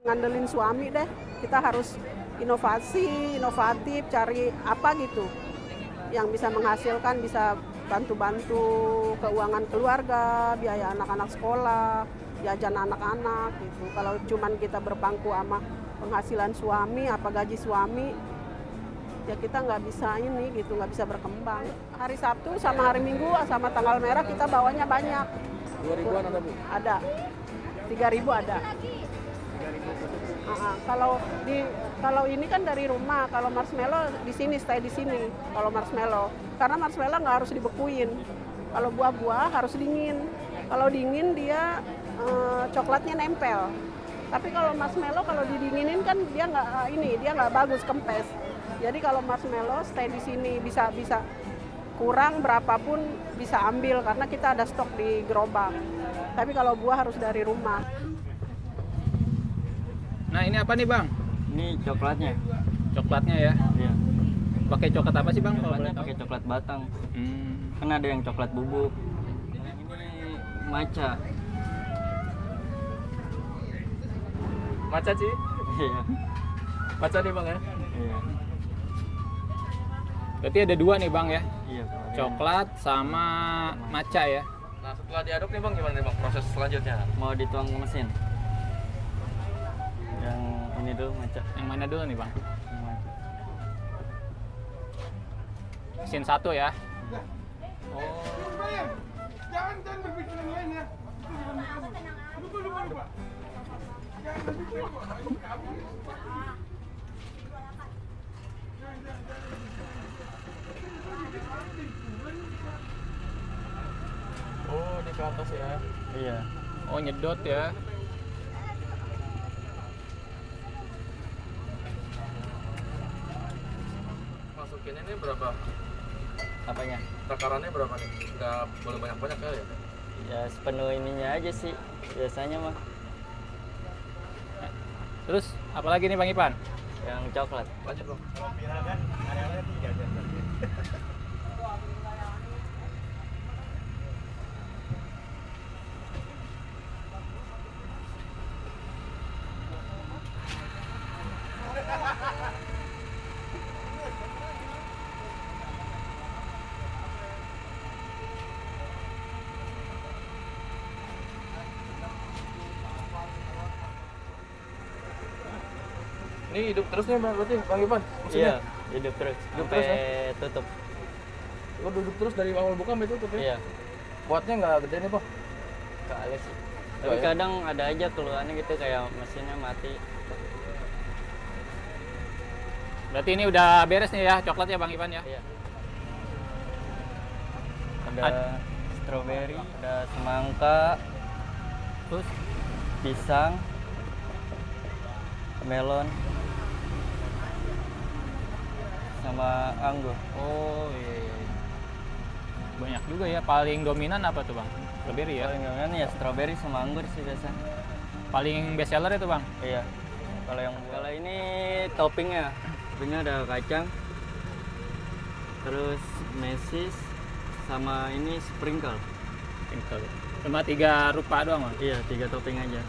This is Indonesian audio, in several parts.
Ngandelin suami deh, kita harus inovasi, inovatif, cari apa gitu yang bisa menghasilkan, bisa bantu-bantu keuangan keluarga, biaya anak-anak sekolah, jajan anak-anak gitu. Kalau cuman kita berpangku sama penghasilan suami, apa gaji suami, ya kita nggak bisa ini gitu, nggak bisa berkembang. Hari Sabtu sama hari Minggu sama tanggal merah kita bawanya banyak. 2 ribuan ada Bu? Ada, 3.000 ada. Kalau ini kan dari rumah, kalau marshmallow di sini, stay di sini. Kalau marshmallow, karena marshmallow nggak harus dibekuin. Kalau buah-buah harus dingin. Kalau dingin dia coklatnya nempel. Tapi kalau marshmallow kalau didinginin kan dia nggak bagus, kempes. Jadi kalau marshmallow stay di sini, bisa kurang berapapun bisa ambil karena kita ada stok di gerobak. Tapi kalau buah harus dari rumah. Nah ini apa nih Bang? Ini coklatnya. Coklatnya ya? Iya. Pakai coklat apa sih Bang? Coklatnya pakai coklat batang. Kan ada yang coklat bubuk. Ini matcha. Maca sih? Iya. Maca nih Bang ya? Iya. Berarti ada 2 nih Bang ya? Iya. Coklat sama matcha ya? Nah setelah diaduk nih Bang, gimana nih Bang proses selanjutnya? Mau dituang ke mesin. Yang ini dulu matcha. Yang mana dulu nih Bang? Matcha. Mesin 1 ya? Oh. Jangan berpikir yang lain ya. Lupa. Jangan berpikir. Oh, di ke atas ya? Iya. Oh nyedot ya? Masukin ini berapa? Apanya? Takarannya berapa nih? Nggak boleh banyak-banyak kali ya? Ya sepenuh ininya aja sih biasanya mah. Terus apalagi nih Bang Ipan? Yang coklat. Lanjut Bang. Ini hidup terus nih Bang, berarti Bang Ipan? Iya, hidup terus. Hidup Sampai terus, tutup. Lo duduk terus dari awal buka sampai tutup ya? Iya. Kuatnya nggak gede nih Bang? Kali sih. Enggak Tapi ya? kadang ada aja keluhannya gitu kayak mesinnya mati. Berarti ini udah beres nih ya coklatnya Bang Ipan ya? Iya. Ada stroberi, ada semangka, Terus pisang, melon, sama anggur. oh iya. Banyak juga ya. Paling dominan apa tuh Bang? Strawberry ya? Paling dominan ya stroberi sama anggur sih biasa. Paling best seller itu Bang? Iya. Kalau ini toppingnya ada kacang, terus mesis, sama ini sprinkle. Cuma 3 rupa doang Bang? Iya, 3 topping aja.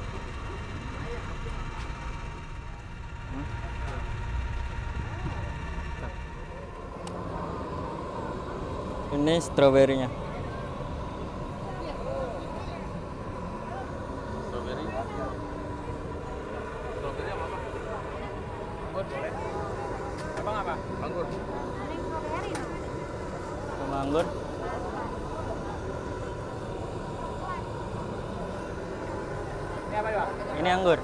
Ini stroberinya. Strawberry. Strawberry apa Bang? Anggur boleh? Abang apa? Anggur. Sama anggur. Ini apa Bang? Ini anggur.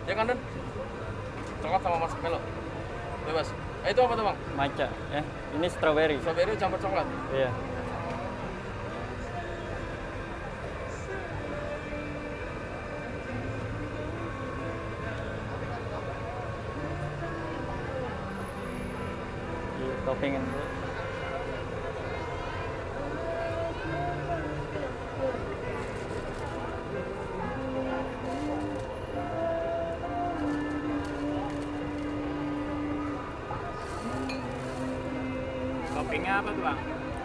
Ya kan Dan? Coklat sama marshmallow. Bebas. Itu apa tuh Bang? Matcha ya. Ini stroberi. Strawberry campur coklat. Iya. Toppingin dulu. Toppingnya apa tuh bang?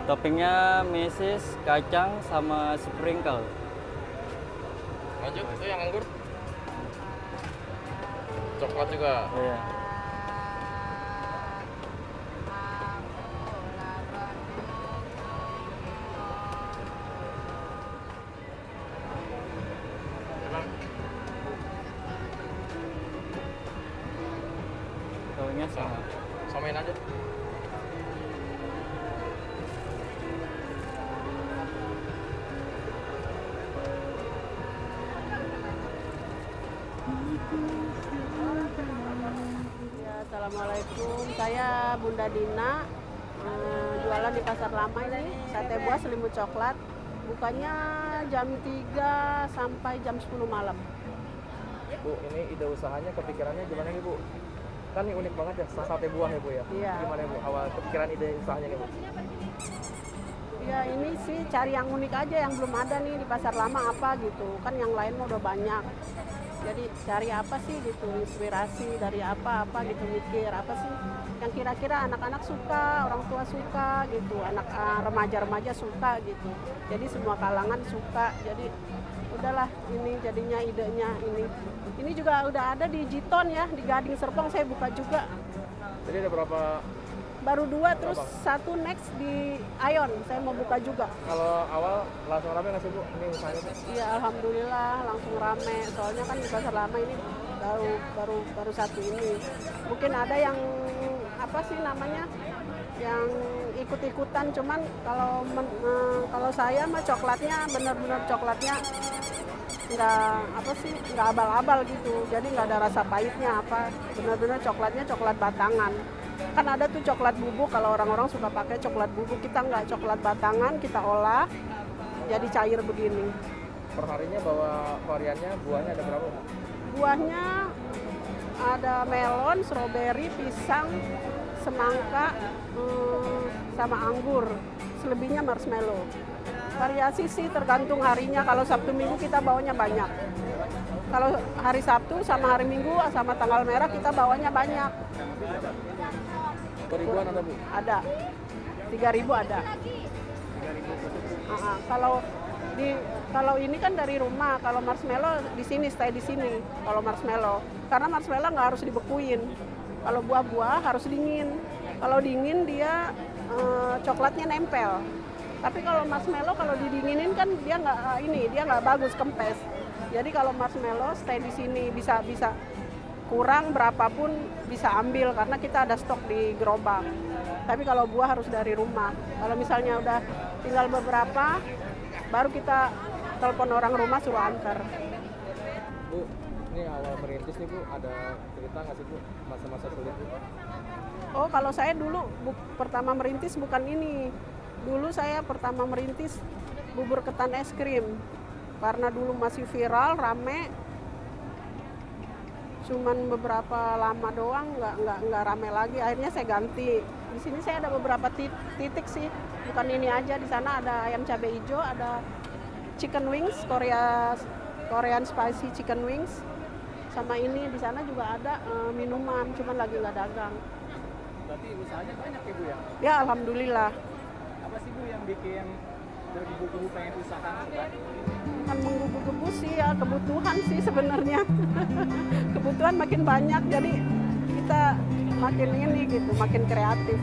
Toppingnya mesis, kacang, sama sprinkle. Lanjut, itu yang anggur. Coklat juga. Iya. Toppingnya sama. Samain aja. Ya, assalamualaikum. Saya Bunda Dina, jualan di Pasar Lama ini, sate buah selimut coklat. Bukanya jam 3 sampai jam 10 malam. Bu, ini ide usahanya, kepikirannya gimana nih Bu? Kan ini unik banget ya, sate buah ya Bu ya? Iya. Gimana Bu, awal kepikiran ide usahanya nih Bu? Ya ini sih cari yang unik aja, yang belum ada nih di Pasar Lama apa gitu. Kan yang lain mah udah banyak. Jadi cari apa sih gitu, inspirasi dari apa-apa gitu, mikir apa sih yang kira-kira anak-anak suka, orang tua suka gitu, anak remaja-remaja suka gitu. Jadi semua kalangan suka. Jadi udahlah ini jadinya idenya ini. Ini juga udah ada di Jiton ya, di Gading Serpong saya buka juga. Jadi ada berapa, Baru 2 terus 1 next di Ion saya mau buka juga. kalau awal langsung rame nggak sih Bu, ini usahanya Bu? Iya alhamdulillah langsung rame. Soalnya kan di Pasar Lama ini baru satu ini. Mungkin ada yang apa sih namanya? Yang ikut-ikutan, cuman kalau saya mah coklatnya benar-benar coklatnya nggak abal-abal gitu. Jadi nggak ada rasa pahitnya apa. Benar-benar coklatnya coklat batangan. Kan ada tuh coklat bubuk, kalau orang-orang suka pakai coklat bubuk, kita nggak, coklat batangan kita olah jadi cair begini. Perharinya bawa variannya, buahnya ada berapa Bu? Buahnya ada melon, stroberi, pisang, semangka, sama anggur. Selebihnya marshmallow. Variasi sih tergantung harinya. Kalau Sabtu Minggu kita bawanya banyak. Kalau hari Sabtu sama hari Minggu sama tanggal merah kita bawanya banyak. 2.000-an ada Bu? Ada. 3.000 ada. Kalau ini kan dari rumah, kalau marshmallow di sini, stay di sini. Kalau marshmallow, karena marshmallow nggak harus dibekuin. Kalau buah-buah harus dingin. Kalau dingin dia coklatnya nempel. Tapi kalau marshmallow kalau didinginin kan dia nggak bagus, kempes. Jadi kalau marshmallow stay di sini, bisa kurang berapapun bisa ambil karena kita ada stok di gerobak. Tapi kalau buah harus dari rumah. Kalau misalnya udah tinggal beberapa, baru kita telepon orang rumah suruh antar. Bu, ini awal merintis nih Bu, ada cerita nggak sih Bu, masa-masa sulit Bu? Oh, kalau saya dulu pertama merintis bukan ini. Dulu saya pertama merintis bubur ketan es krim. Karena dulu masih viral, rame. Cuman beberapa lama doang, nggak rame lagi. Akhirnya saya ganti. Di sini saya ada beberapa titik sih. Bukan ini aja, di sana ada ayam cabai hijau, ada chicken wings, Korean spicy chicken wings. Sama ini di sana juga ada minuman, cuman lagi nggak dagang. Berarti usahanya banyak ya Bu ya? Ya alhamdulillah. Apa sih Bu yang bikin bergebu-gebu pengen usaha? Bukan menggebu-gebu sih ya, kebutuhan sih sebenarnya. Kebutuhan makin banyak, jadi kita makin ini gitu, makin kreatif.